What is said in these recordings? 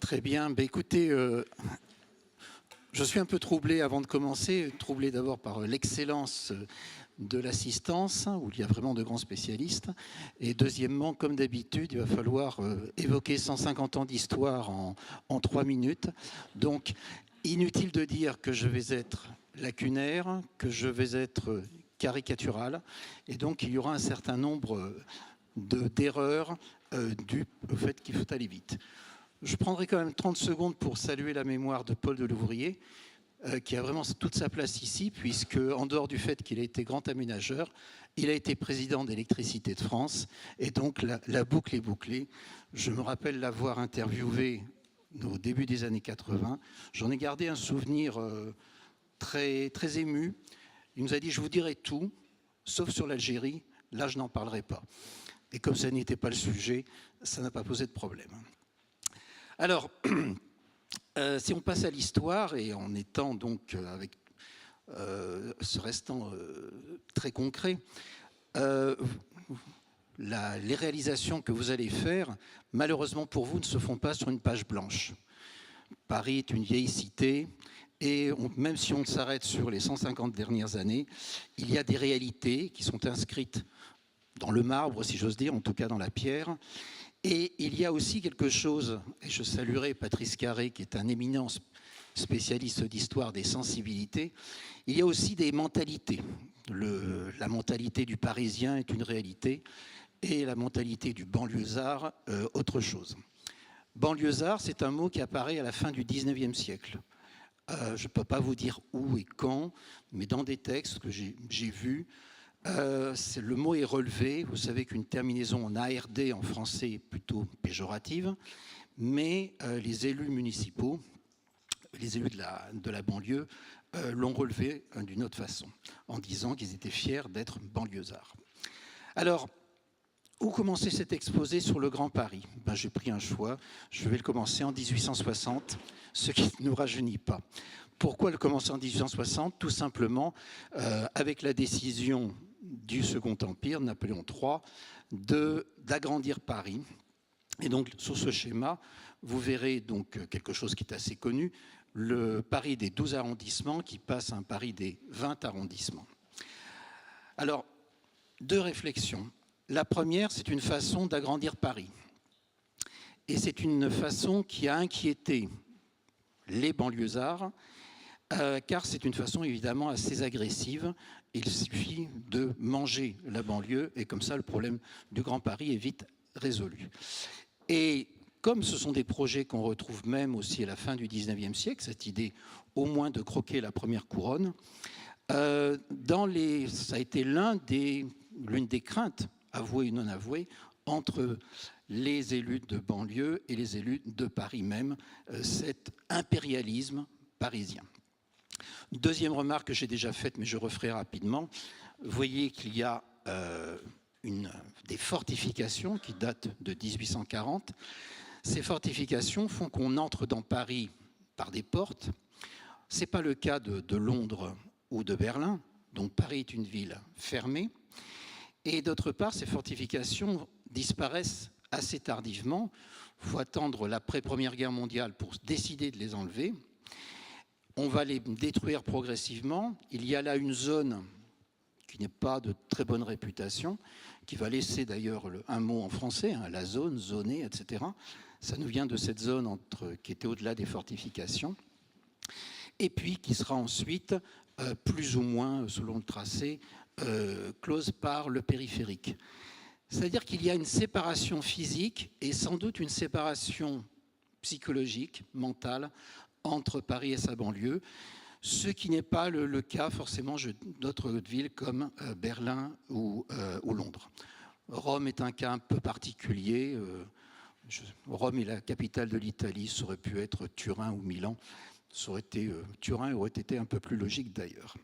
Très bien. Écoutez, je suis un peu troublé avant de commencer, troublé d'abord par l'excellence de l'assistance, où il y a vraiment de grands spécialistes. Et deuxièmement, comme d'habitude, il va falloir évoquer 150 ans d'histoire en 3 minutes. Donc, inutile de dire que je vais être lacunaire, que je vais être caricatural. Et donc, il y aura un certain nombre d'erreurs dues au fait qu'il faut aller vite. Je prendrai quand même 30 secondes pour saluer la mémoire de Paul Delouvrier, qui a vraiment toute sa place ici, puisque, en dehors du fait qu'il a été grand aménageur, il a été président d'Électricité de France, et donc la boucle est bouclée. Je me rappelle l'avoir interviewé au début des années 80. J'en ai gardé un souvenir très, très ému. Il nous a dit « Je vous dirai tout, sauf sur l'Algérie, là je n'en parlerai pas ». Et comme ça n'était pas le sujet, ça n'a pas posé de problème. Alors, si on passe à l'histoire, et en étant donc avec ce restant très concret, les réalisations que vous allez faire, malheureusement pour vous, ne se font pas sur une page blanche. Paris est une vieille cité, et même si on s'arrête sur les 150 dernières années, il y a des réalités qui sont inscrites dans le marbre, si j'ose dire, en tout cas dans la pierre. Et il y a aussi quelque chose, et je saluerai Patrice Carré, qui est un éminent spécialiste d'histoire des sensibilités, il y a aussi des mentalités. La mentalité du Parisien est une réalité, et la mentalité du banlieusard, autre chose. Banlieusard, c'est un mot qui apparaît à la fin du 19e siècle. Je ne peux pas vous dire où et quand, mais dans des textes que j'ai vus, le mot est relevé. Vous savez qu'une terminaison en ARD en français est plutôt péjorative, mais les élus municipaux, les élus de la banlieue, l'ont relevé d'une autre façon, en disant qu'ils étaient fiers d'être banlieusards. Alors, où commencer cet exposé sur le Grand Paris? J'ai pris un choix, je vais le commencer en 1860, ce qui ne nous rajeunit pas. Pourquoi le commencer en 1860? Tout simplement avec la décision du Second Empire, Napoléon III, d'agrandir Paris. Et donc, sur ce schéma, vous verrez donc quelque chose qui est assez connu, le Paris des 12 arrondissements qui passe à un Paris des 20 arrondissements. Alors, deux réflexions. La première, c'est une façon d'agrandir Paris. Et c'est une façon qui a inquiété les banlieusards, car c'est une façon évidemment assez agressive. Il suffit de manger la banlieue et comme ça le problème du Grand Paris est vite résolu. Et comme ce sont des projets qu'on retrouve même aussi à la fin du 19e siècle, cette idée au moins de croquer la première couronne, ça a été l'une des craintes, avouées ou non avouées, entre les élus de banlieue et les élus de Paris même, cet impérialisme parisien. Deuxième remarque que j'ai déjà faite, mais je referai rapidement. Vous voyez qu'il y a des fortifications qui datent de 1840. Ces fortifications font qu'on entre dans Paris par des portes. Ce n'est pas le cas de Londres ou de Berlin. Donc Paris est une ville fermée. Et d'autre part, ces fortifications disparaissent assez tardivement. Il faut attendre l'après-Première Guerre mondiale pour décider de les enlever. On va les détruire progressivement. Il y a là une zone qui n'est pas de très bonne réputation, qui va laisser d'ailleurs un mot en français, la zone, zonée, etc. Ça nous vient de cette zone qui était au-delà des fortifications, et puis qui sera ensuite, plus ou moins selon le tracé, close par le périphérique. C'est-à-dire qu'il y a une séparation physique et sans doute une séparation psychologique, mentale, entre Paris et sa banlieue, ce qui n'est pas le cas forcément d'autres villes comme Berlin ou Londres. Rome est un cas un peu particulier. Rome est la capitale de l'Italie, ça aurait pu être Turin ou Milan. Turin aurait été un peu plus logique d'ailleurs.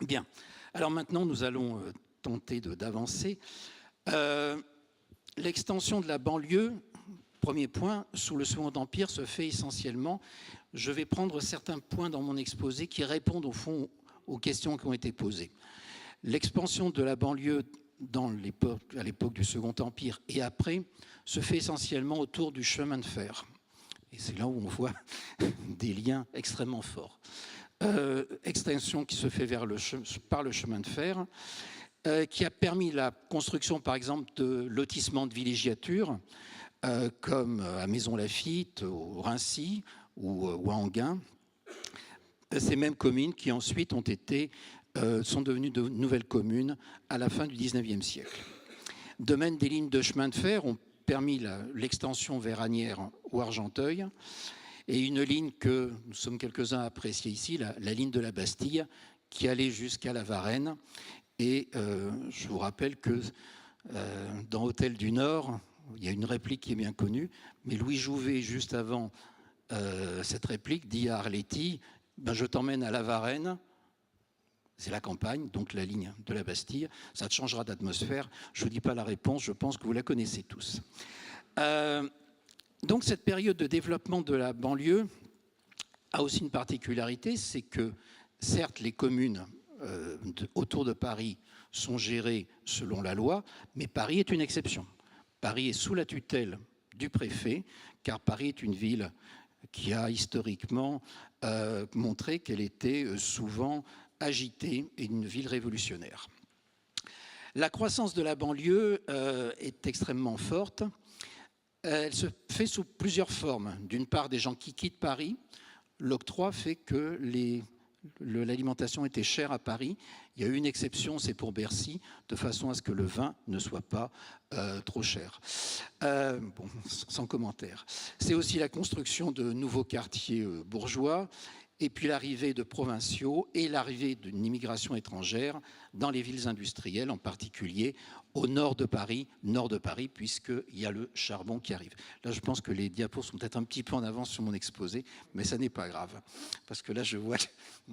Bien, alors maintenant nous allons tenter d'avancer. L'extension de la banlieue, premier point, sous le Second Empire se fait essentiellement. Je vais prendre certains points dans mon exposé qui répondent au fond aux questions qui ont été posées. L'expansion de la banlieue à l'époque du Second Empire et après se fait essentiellement autour du chemin de fer. Et c'est là où on voit des liens extrêmement forts. Extension qui se fait par le chemin de fer, qui a permis la construction, par exemple, de lotissements de villégiature, comme à Maisons-Laffitte, au Rincy ou à Enghien. Ces mêmes communes qui ensuite sont devenues de nouvelles communes à la fin du XIXe siècle. De même, des lignes de chemin de fer ont permis l'extension vers Asnières ou Argenteuil, et une ligne que nous sommes quelques-uns à apprécier ici, la ligne de la Bastille, qui allait jusqu'à la Varenne. Et je vous rappelle que dans Hôtel du Nord, il y a une réplique qui est bien connue, mais Louis Jouvet, juste avant cette réplique, dit à Arletty, je t'emmène à la Varenne, c'est la campagne, donc la ligne de la Bastille, ça te changera d'atmosphère. Je ne vous dis pas la réponse, je pense que vous la connaissez tous. Donc cette période de développement de la banlieue a aussi une particularité, c'est que certes les communes autour de Paris sont gérées selon la loi, mais Paris est une exception. Paris est sous la tutelle du préfet, car Paris est une ville qui a historiquement montré qu'elle était souvent agitée et une ville révolutionnaire. La croissance de la banlieue est extrêmement forte. Elle se fait sous plusieurs formes. D'une part, des gens qui quittent Paris. L'octroi fait que l'alimentation était chère à Paris. Il y a eu une exception, c'est pour Bercy, de façon à ce que le vin ne soit pas trop cher. Sans commentaire. C'est aussi la construction de nouveaux quartiers bourgeois, et puis l'arrivée de provinciaux et l'arrivée d'une immigration étrangère dans les villes industrielles, en particulier au nord de Paris, puisqu'il y a le charbon qui arrive. Là, je pense que les diapos sont peut-être un petit peu en avance sur mon exposé, mais ça n'est pas grave, parce que là, je vois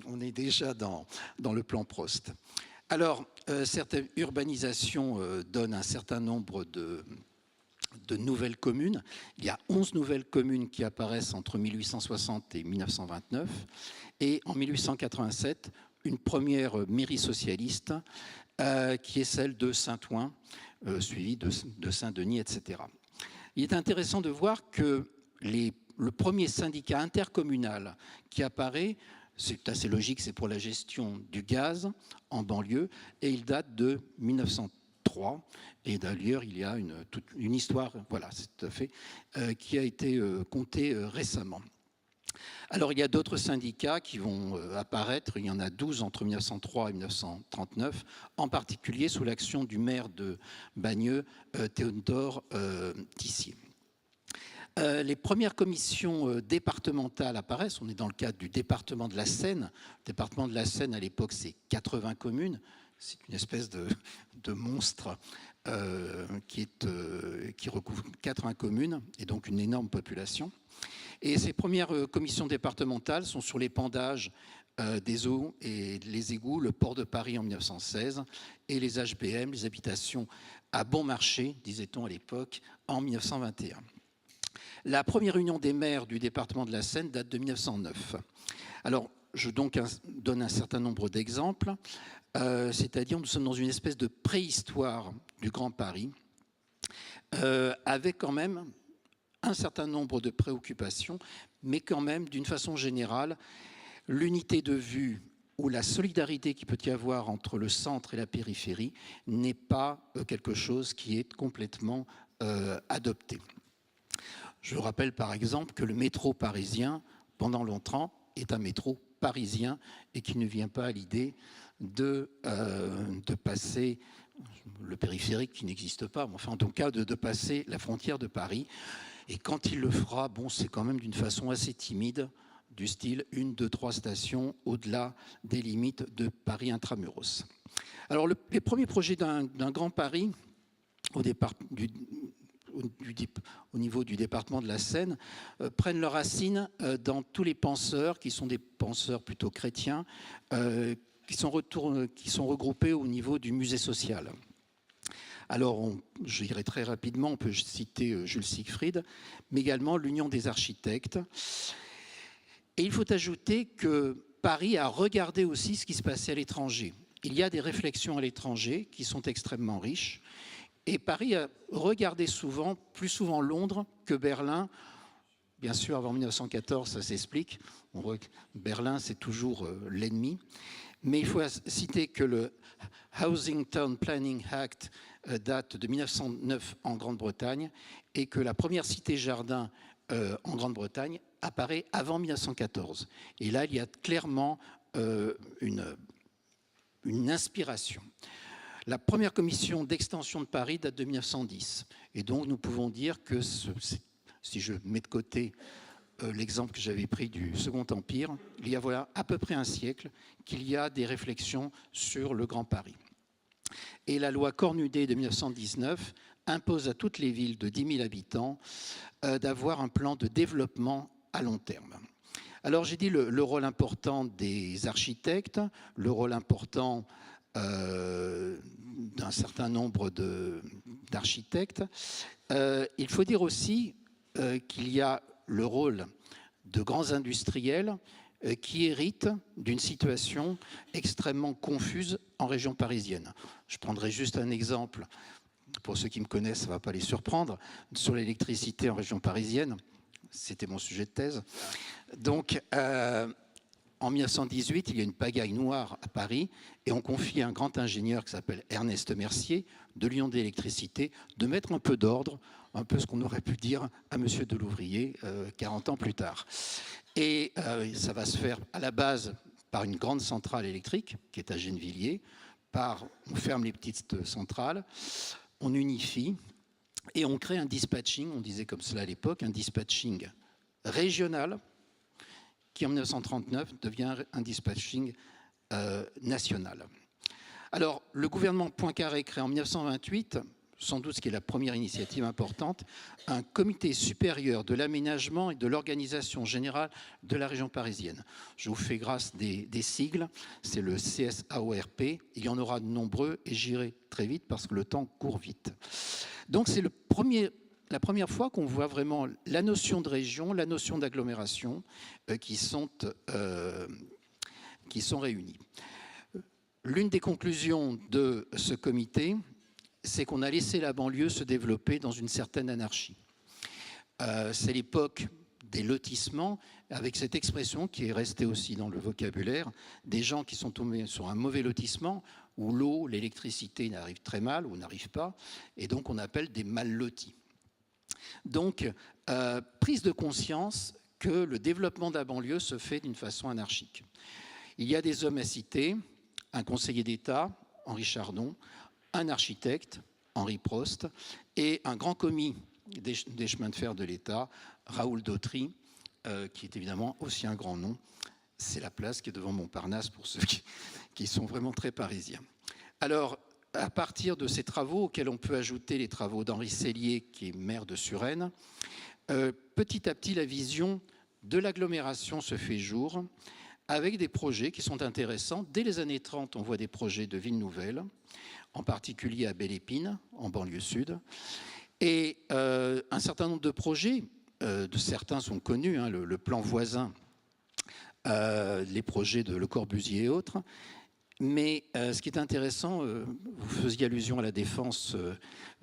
qu'on est déjà dans le plan Prost. Alors, cette urbanisation donne un certain nombre de nouvelles communes. Il y a 11 nouvelles communes qui apparaissent entre 1860 et 1929. Et en 1887, une première mairie socialiste qui est celle de Saint-Ouen, suivie de Saint-Denis, etc. Il est intéressant de voir que le premier syndicat intercommunal qui apparaît, c'est assez logique, c'est pour la gestion du gaz en banlieue, et il date de 1903. Et d'ailleurs, il y a toute une histoire, voilà, c'est tout à fait, qui a été contée récemment. Alors, il y a d'autres syndicats qui vont apparaître. Il y en a 12 entre 1903 et 1939, en particulier sous l'action du maire de Bagneux, Théodore Tissier. Les premières commissions départementales apparaissent. On est dans le cadre du département de la Seine. Le département de la Seine, à l'époque, c'est 80 communes. C'est une espèce de monstre qui recouvre 80 communes et donc une énorme population. Et ces premières commissions départementales sont sur l'épandage des eaux et les égouts, le port de Paris en 1916 et les HBM, les habitations à bon marché, disait-on à l'époque, en 1921. La première union des maires du département de la Seine date de 1909. Alors, je donc donne un certain nombre d'exemples, c'est-à-dire nous sommes dans une espèce de préhistoire du Grand Paris, avec quand même un certain nombre de préoccupations, mais quand même, d'une façon générale, l'unité de vue ou la solidarité qu'il peut y avoir entre le centre et la périphérie n'est pas quelque chose qui est complètement adopté. Je rappelle par exemple que le métro parisien, pendant longtemps, est un métro parisien et qui ne vient pas à l'idée de passer le périphérique qui n'existe pas, mais enfin en tout cas de passer la frontière de Paris. Et quand il le fera, bon, c'est quand même d'une façon assez timide, du style 1, 2, 3 stations au-delà des limites de Paris intramuros. Alors les premiers projets d'un grand Paris au niveau du département de la Seine prennent leurs racines dans tous les penseurs qui sont des penseurs plutôt chrétiens qui sont regroupés au niveau du musée social. Alors, je dirais très rapidement, on peut citer Jules Siegfried, mais également l'Union des architectes. Et il faut ajouter que Paris a regardé aussi ce qui se passait à l'étranger. Il y a des réflexions à l'étranger qui sont extrêmement riches. Et Paris a regardé plus souvent Londres que Berlin, Bien sûr, avant 1914, ça s'explique. On voit que Berlin, c'est toujours l'ennemi. Mais il faut citer que le Housing Town Planning Act date de 1909 en Grande-Bretagne et que la première cité-jardin en Grande-Bretagne apparaît avant 1914. Et là, il y a clairement une inspiration. La première commission d'extension de Paris date de 1910. Et donc, nous pouvons dire que, si je mets de côté l'exemple que j'avais pris du Second Empire, il y a voilà à peu près un siècle qu'il y a des réflexions sur le Grand Paris. Et la loi Cornudet de 1919 impose à toutes les villes de 10 000 habitants d'avoir un plan de développement à long terme. Alors j'ai dit le rôle important des architectes, le rôle important d'un certain nombre d'architectes. Il faut dire aussi qu'il y a le rôle de grands industriels qui héritent d'une situation extrêmement confuse en région parisienne. Je prendrai juste un exemple, pour ceux qui me connaissent, ça ne va pas les surprendre, sur l'électricité en région parisienne. C'était mon sujet de thèse. Donc, en 1918, il y a une pagaille noire à Paris et on confie à un grand ingénieur qui s'appelle Ernest Mercier de Lyon d'électricité de mettre un peu d'ordre, un peu ce qu'on aurait pu dire à M. Delouvrier 40 ans plus tard. Et ça va se faire à la base par une grande centrale électrique qui est à Gennevilliers. On ferme les petites centrales, on unifie et on crée un dispatching, on disait comme cela à l'époque, un dispatching régional qui en 1939 devient un dispatching national. Alors, le gouvernement Poincaré crée en 1928, sans doute ce qui est la première initiative importante, un comité supérieur de l'aménagement et de l'organisation générale de la région parisienne. Je vous fais grâce des sigles, c'est le CSAORP, il y en aura de nombreux et j'irai très vite parce que le temps court vite. Donc c'est la première fois qu'on voit vraiment la notion de région, la notion d'agglomération qui sont réunies. L'une des conclusions de ce comité, c'est qu'on a laissé la banlieue se développer dans une certaine anarchie. C'est l'époque des lotissements, avec cette expression qui est restée aussi dans le vocabulaire, des gens qui sont tombés sur un mauvais lotissement, où l'eau, l'électricité n'arrivent très mal ou n'arrivent pas, et donc on appelle des mal lotis. Donc, prise de conscience que le développement de la banlieue se fait d'une façon anarchique. Il y a des hommes à citer, un conseiller d'État, Henri Chardon, un architecte, Henri Prost, et un grand commis des chemins de fer de l'État, Raoul Dautry, qui est évidemment aussi un grand nom. C'est la place qui est devant Montparnasse pour ceux qui sont vraiment très parisiens. Alors, à partir de ces travaux, auxquels on peut ajouter les travaux d'Henri Sellier, qui est maire de Suresnes, petit à petit, la vision de l'agglomération se fait jour, avec des projets qui sont intéressants. Dès les années 30, on voit des projets de villes nouvelles, en particulier à Belle-Épine, en banlieue sud. Et un certain nombre de projets, certains sont connus, hein, le plan voisin, les projets de Le Corbusier et autres. Mais ce qui est intéressant, vous faisiez allusion à la Défense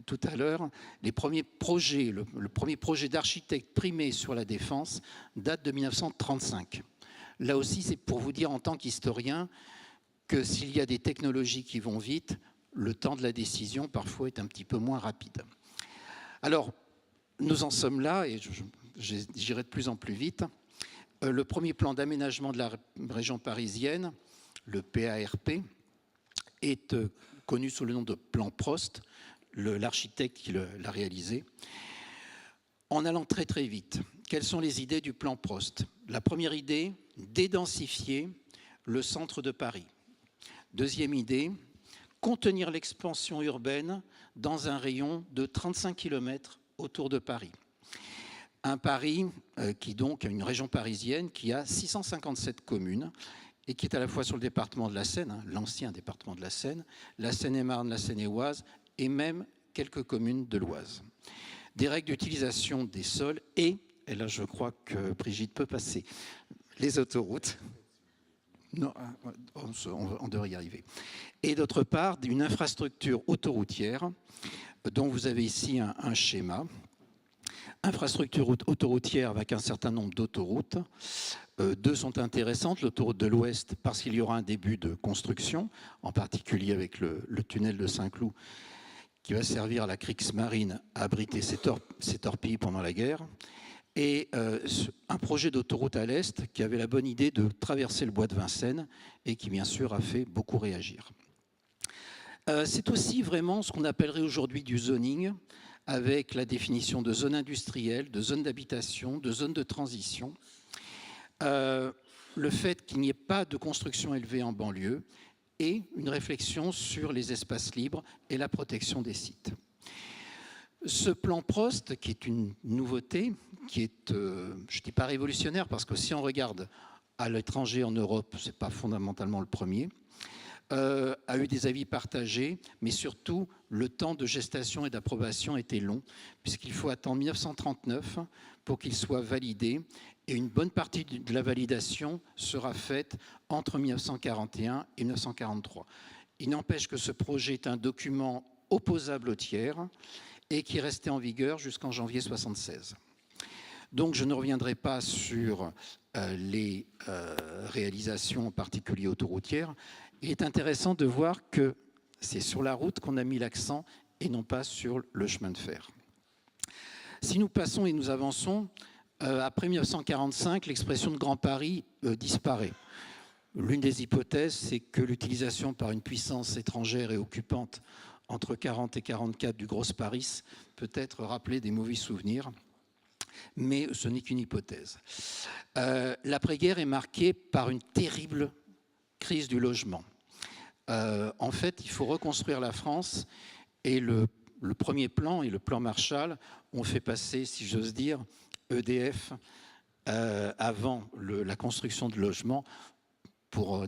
tout à l'heure, les premiers projets, le premier projet d'architecte primé sur la Défense date de 1935. Là aussi, c'est pour vous dire en tant qu'historien que s'il y a des technologies qui vont vite, le temps de la décision parfois est un petit peu moins rapide. Alors, nous en sommes là, et j'irai de plus en plus vite. Le premier plan d'aménagement de la région parisienne, le PARP, est connu sous le nom de plan Prost, l'architecte qui l'a réalisé. En allant très très vite, quelles sont les idées du plan Prost? La première idée, dédensifier le centre de Paris. Deuxième idée, contenir l'expansion urbaine dans un rayon de 35 km autour de Paris. Un Paris qui donc a une région parisienne qui a 657 communes et qui est à la fois sur le département de la Seine, hein, l'ancien département de la Seine-et-Marne, la Seine-et-Oise et même quelques communes de l'Oise. Des règles d'utilisation des sols et là je crois que Brigitte peut passer, les autoroutes. Non, on devrait y arriver. Et d'autre part, une infrastructure autoroutière dont vous avez ici un schéma infrastructure autoroutière avec un certain nombre d'autoroutes. Deux sont intéressantes, l'autoroute de l'Ouest parce qu'il y aura un début de construction, en particulier avec le tunnel de Saint-Cloud qui va servir à la Kriegsmarine à abriter ses torpilles pendant la guerre, et un projet d'autoroute à l'Est qui avait la bonne idée de traverser le bois de Vincennes et qui bien sûr a fait beaucoup réagir. C'est aussi vraiment ce qu'on appellerait aujourd'hui du zoning, avec la définition de zones industrielles, de zones d'habitation, de zones de transition. Le fait qu'il n'y ait pas de construction élevée en banlieue et une réflexion sur les espaces libres et la protection des sites. Ce plan Prost, qui est une nouveauté, qui est, je ne dis pas révolutionnaire, parce que si on regarde à l'étranger en Europe, ce n'est pas fondamentalement le premier, a eu des avis partagés, mais surtout le temps de gestation et d'approbation était long, puisqu'il faut attendre 1939 pour qu'il soit validé, et une bonne partie de la validation sera faite entre 1941 et 1943. Il n'empêche que ce projet est un document opposable au tiers et qui restait en vigueur jusqu'en janvier 1976. Donc je ne reviendrai pas sur les réalisations, en particulier autoroutières. Il est intéressant de voir que c'est sur la route qu'on a mis l'accent et non pas sur le chemin de fer. Si nous passons et nous avançons, après 1945, l'expression de Grand Paris disparaît. L'une des hypothèses, c'est que l'utilisation par une puissance étrangère et occupante entre 1940 et 1944 du Grosse Paris peut-être rappeler des mauvais souvenirs, mais ce n'est qu'une hypothèse. L'après-guerre est marquée par une terrible crise du logement. En fait, il faut reconstruire la France et le premier plan et le plan Marshall ont fait passer, si j'ose dire, EDF avant la construction de logements. Pour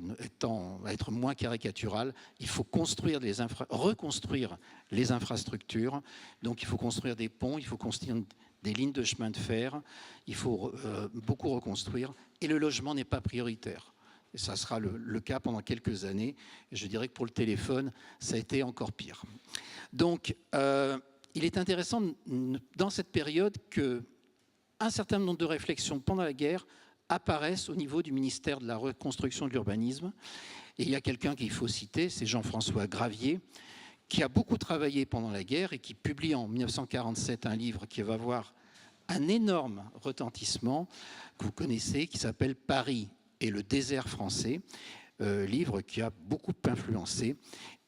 être moins caricatural, il faut reconstruire les infrastructures. Donc il faut construire des ponts, il faut construire des lignes de chemin de fer, il faut beaucoup reconstruire. Et le logement n'est pas prioritaire. Et ça sera le cas pendant quelques années. Et je dirais que pour le téléphone, ça a été encore pire. Donc il est intéressant dans cette période qu'un certain nombre de réflexions pendant la guerre apparaissent au niveau du ministère de la Reconstruction de l'Urbanisme. Et il y a quelqu'un qu'il faut citer, c'est Jean-François Gravier, qui a beaucoup travaillé pendant la guerre et qui publie en 1947 un livre qui va avoir un énorme retentissement, que vous connaissez, qui s'appelle « Paris et le désert français », livre qui a beaucoup influencé.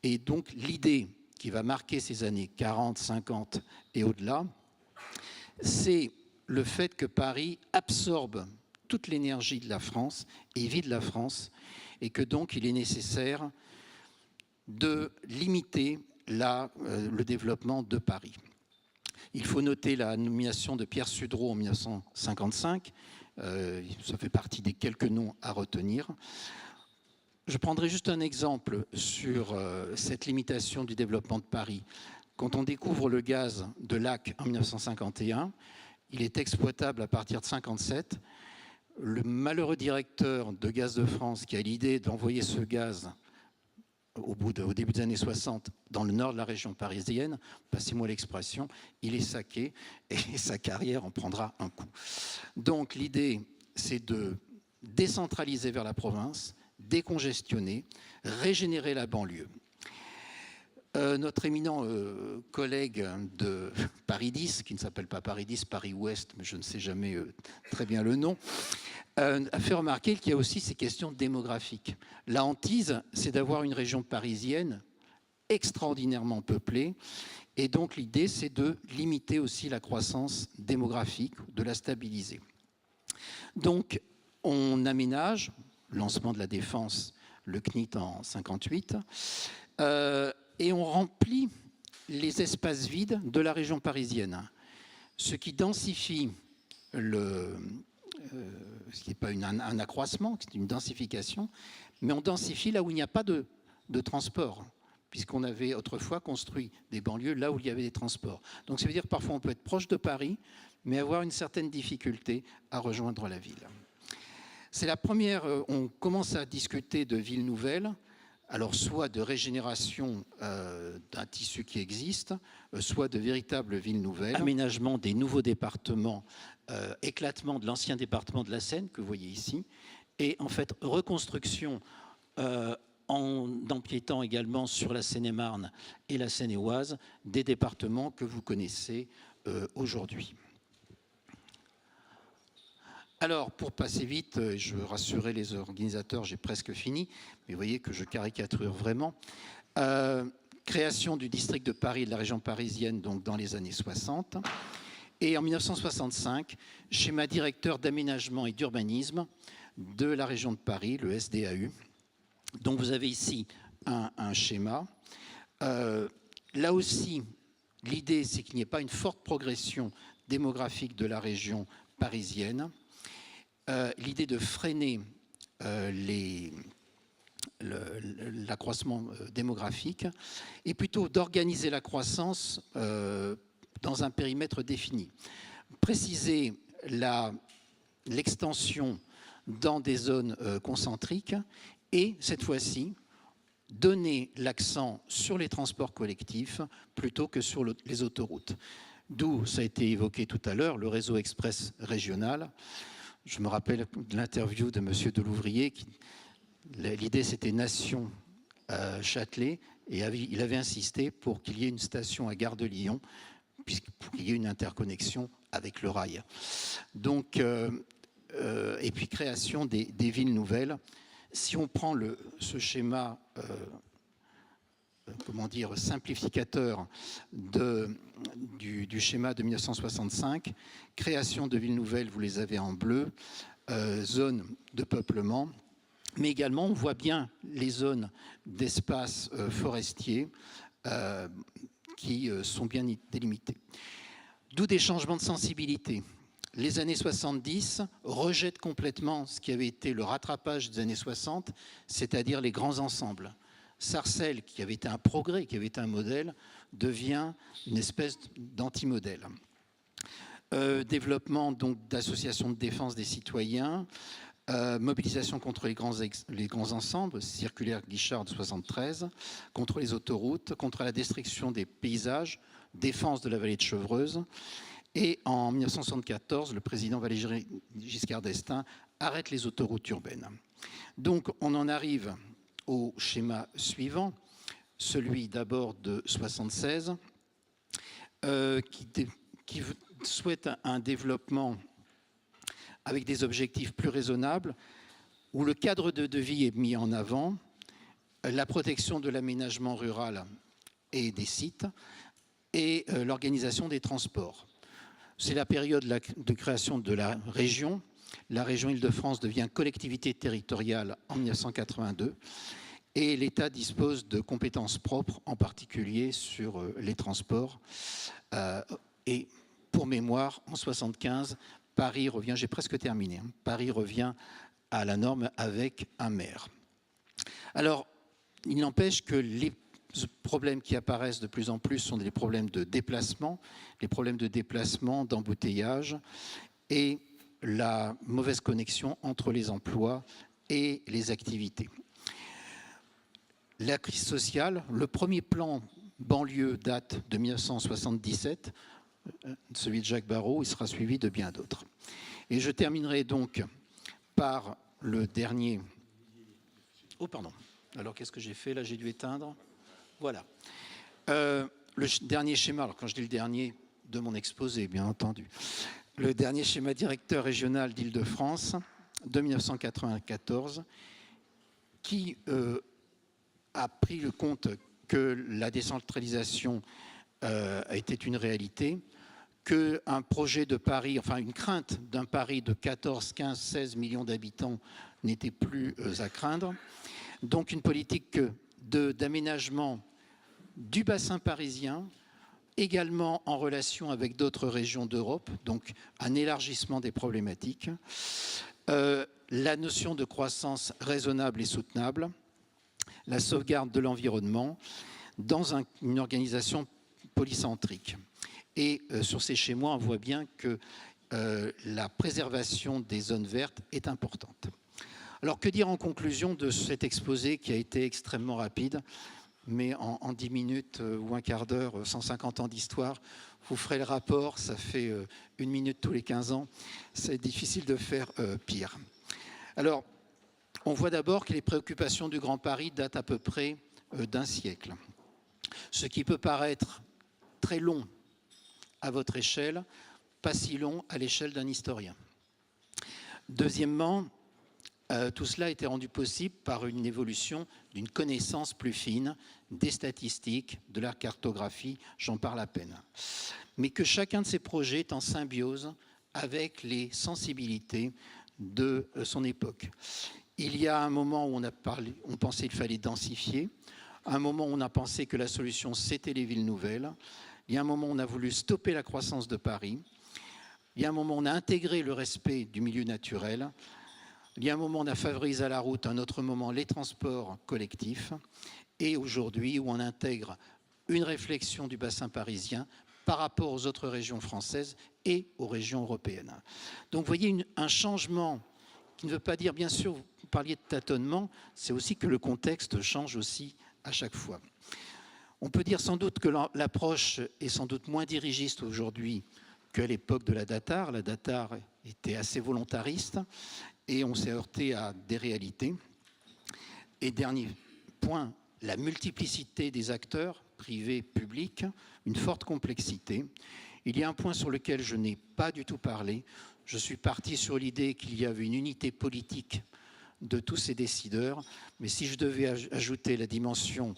Et donc l'idée qui va marquer ces années 40, 50 et au-delà, c'est le fait que Paris absorbe toute l'énergie de la France et vide la France, et que donc il est nécessaire de limiter le développement de Paris. Il faut noter la nomination de Pierre Sudreau en 1955, ça fait partie des quelques noms à retenir. Je prendrai juste un exemple sur cette limitation du développement de Paris. Quand on découvre le gaz de Lacq en 1951, il est exploitable à partir de 1957. Le malheureux directeur de Gaz de France qui a l'idée d'envoyer ce gaz au début des années 60 dans le nord de la région parisienne, passez-moi l'expression, il est saqué et sa carrière en prendra un coup. Donc l'idée, c'est de décentraliser vers la province, décongestionner, régénérer la banlieue. Notre éminent collègue de Paris 10, qui ne s'appelle pas Paris 10, Paris Ouest, mais je ne sais jamais très bien le nom, a fait remarquer qu'il y a aussi ces questions démographiques. La hantise, c'est d'avoir une région parisienne extraordinairement peuplée, et donc l'idée, c'est de limiter aussi la croissance démographique, de la stabiliser. Donc, on aménage, lancement de la Défense, le CNIT en 1958, et on remplit les espaces vides de la région parisienne, ce qui densifie ce qui n'est pas un accroissement, c'est une densification, mais on densifie là où il n'y a pas de transport, puisqu'on avait autrefois construit des banlieues là où il y avait des transports. Donc ça veut dire que parfois on peut être proche de Paris, mais avoir une certaine difficulté à rejoindre la ville. C'est la première, on commence à discuter de villes nouvelles alors soit de régénération d'un tissu qui existe, soit de véritables villes nouvelles, aménagement des nouveaux départements, éclatement de l'ancien département de la Seine, que vous voyez ici, et en fait reconstruction en empiétant également sur la Seine-et-Marne et la Seine-et-Oise, des départements que vous connaissez aujourd'hui. Alors, pour passer vite, je veux rassurer les organisateurs, j'ai presque fini, mais vous voyez que je caricature vraiment. Création du district de Paris et de la région parisienne, donc dans les années 60. Et en 1965, schéma directeur d'aménagement et d'urbanisme de la région de Paris, le SDAU. Donc vous avez ici un schéma. Là aussi, l'idée, c'est qu'il n'y ait pas une forte progression démographique de la région parisienne. L'idée de freiner l'accroissement démographique et plutôt d'organiser la croissance dans un périmètre défini. Préciser l'extension dans des zones concentriques et, cette fois-ci, donner l'accent sur les transports collectifs plutôt que sur les autoroutes. D'où, ça a été évoqué tout à l'heure, le réseau express régional. Je me rappelle de l'interview de M. Delouvrier. L'idée, c'était Nation Châtelet, et il avait insisté pour qu'il y ait une station à Gare de Lyon, pour qu'il y ait une interconnexion avec le rail. Donc, et puis création des villes nouvelles. Si on prend ce schéma comment dire, simplificateur du schéma de 1965, création de villes nouvelles, vous les avez en bleu, zones de peuplement, mais également on voit bien les zones d'espaces forestiers qui sont bien délimitées. D'où des changements de sensibilité. Les années 70 rejettent complètement ce qui avait été le rattrapage des années 60, c'est-à-dire les grands ensembles. Sarcelles, qui avait été un progrès, qui avait été un modèle, devient une espèce d'anti-modèle. Développement donc d'associations de défense des citoyens, mobilisation contre les grands ensembles, circulaire Guichard de 73, contre les autoroutes, contre la destruction des paysages, défense de la vallée de Chevreuse. Et en 1974, le président Valéry Giscard d'Estaing arrête les autoroutes urbaines. Donc on en arrive au schéma suivant, celui d'abord de 76, qui souhaite un développement avec des objectifs plus raisonnables, où le cadre de vie est mis en avant, la protection de l'aménagement rural et des sites, et l'organisation des transports. C'est la période de création de la région. La région Île-de-France devient collectivité territoriale en 1982 et l'État dispose de compétences propres, en particulier sur les transports. Et pour mémoire, en 1975, Paris revient, j'ai presque terminé, Paris revient à la norme avec un maire. Alors, il n'empêche que les problèmes qui apparaissent de plus en plus sont des problèmes de déplacement, d'embouteillage et la mauvaise connexion entre les emplois et les activités. La crise sociale, le premier plan banlieue date de 1977, celui de Jacques Barrot, il sera suivi de bien d'autres. Et je terminerai donc par le dernier... Oh, pardon. Alors, qu'est-ce que j'ai fait? Là, j'ai dû éteindre. Voilà. Le dernier schéma, alors quand je dis le dernier de mon exposé, bien entendu, le dernier schéma directeur régional d'Île-de-France de 1994, qui a pris le compte que la décentralisation était une réalité, qu'un projet de Paris, enfin une crainte d'un Paris de 14, 15, 16 millions d'habitants n'était plus à craindre. Donc une politique d'aménagement du bassin parisien, également en relation avec d'autres régions d'Europe, donc un élargissement des problématiques, la notion de croissance raisonnable et soutenable, la sauvegarde de l'environnement dans une organisation polycentrique. Et sur ces schémas, on voit bien que la préservation des zones vertes est importante. Alors, que dire en conclusion de cet exposé qui a été extrêmement rapide, mais en 10 minutes ou un quart d'heure, 150 ans d'histoire, vous ferez le rapport, ça fait 1 minute tous les 15 ans. C'est difficile de faire pire. Alors, on voit d'abord que les préoccupations du Grand Paris datent à peu près d'1 siècle. Ce qui peut paraître très long à votre échelle, pas si long à l'échelle d'un historien. Deuxièmement, tout cela a été rendu possible par une évolution d'une connaissance plus fine des statistiques, de la cartographie, j'en parle à peine. Mais que chacun de ces projets est en symbiose avec les sensibilités de son époque. Il y a un moment où on pensait qu'il fallait densifier, un moment où on a pensé que la solution c'était les villes nouvelles, il y a un moment où on a voulu stopper la croissance de Paris, il y a un moment où on a intégré le respect du milieu naturel, il y a un moment où on a favorisé à la route, un autre moment les transports collectifs, et aujourd'hui où on intègre une réflexion du bassin parisien par rapport aux autres régions françaises et aux régions européennes. Donc vous voyez un changement qui ne veut pas dire, bien sûr, vous parliez de tâtonnement, c'est aussi que le contexte change aussi à chaque fois. On peut dire sans doute que l'approche est sans doute moins dirigiste aujourd'hui qu'à l'époque de la Datar. La Datar était assez volontariste et on s'est heurté à des réalités. Et dernier point, la multiplicité des acteurs, privés, publics, une forte complexité. Il y a un point sur lequel je n'ai pas du tout parlé. Je suis parti sur l'idée qu'il y avait une unité politique de tous ces décideurs, mais si je devais ajouter la dimension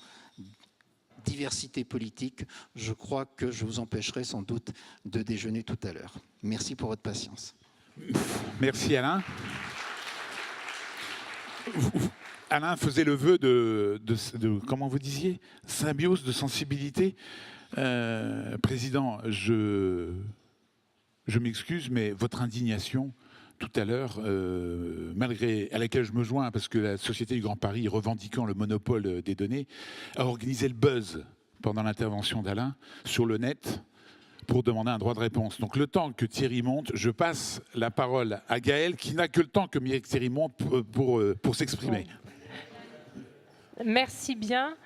diversité politique, je crois que je vous empêcherai sans doute de déjeuner tout à l'heure. Merci pour votre patience. Merci Alain. Alain faisait le vœu de comment vous disiez, symbiose de sensibilité. Président, je m'excuse, mais votre indignation tout à l'heure, à laquelle je me joins, parce que la Société du Grand Paris, revendiquant le monopole des données, a organisé le buzz pendant l'intervention d'Alain sur le net pour demander un droit de réponse. Donc le temps que Thierry monte, je passe la parole à Gaël, qui n'a que le temps que Thierry monte pour s'exprimer. Merci bien.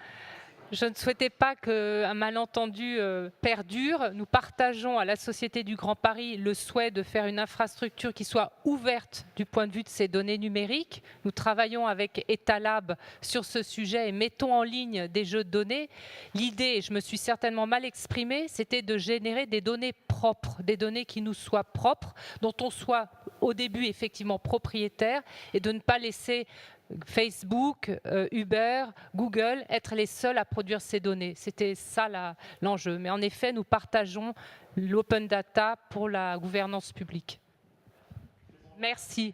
Je ne souhaitais pas qu'un malentendu perdure. Nous partageons à la Société du Grand Paris le souhait de faire une infrastructure qui soit ouverte du point de vue de ces données numériques. Nous travaillons avec Etalab sur ce sujet et mettons en ligne des jeux de données. L'idée, et je me suis certainement mal exprimée, c'était de générer des données propres, des données qui nous soient propres, dont on soit au début effectivement propriétaire et de ne pas laisser Facebook, Uber, Google, être les seuls à produire ces données. C'était ça l'enjeu. Mais en effet, nous partageons l'open data pour la gouvernance publique. Merci.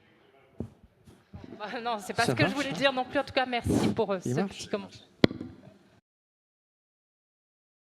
Non, c'est pas ce que je voulais dire non plus. En tout cas, merci pour ce petit commentaire.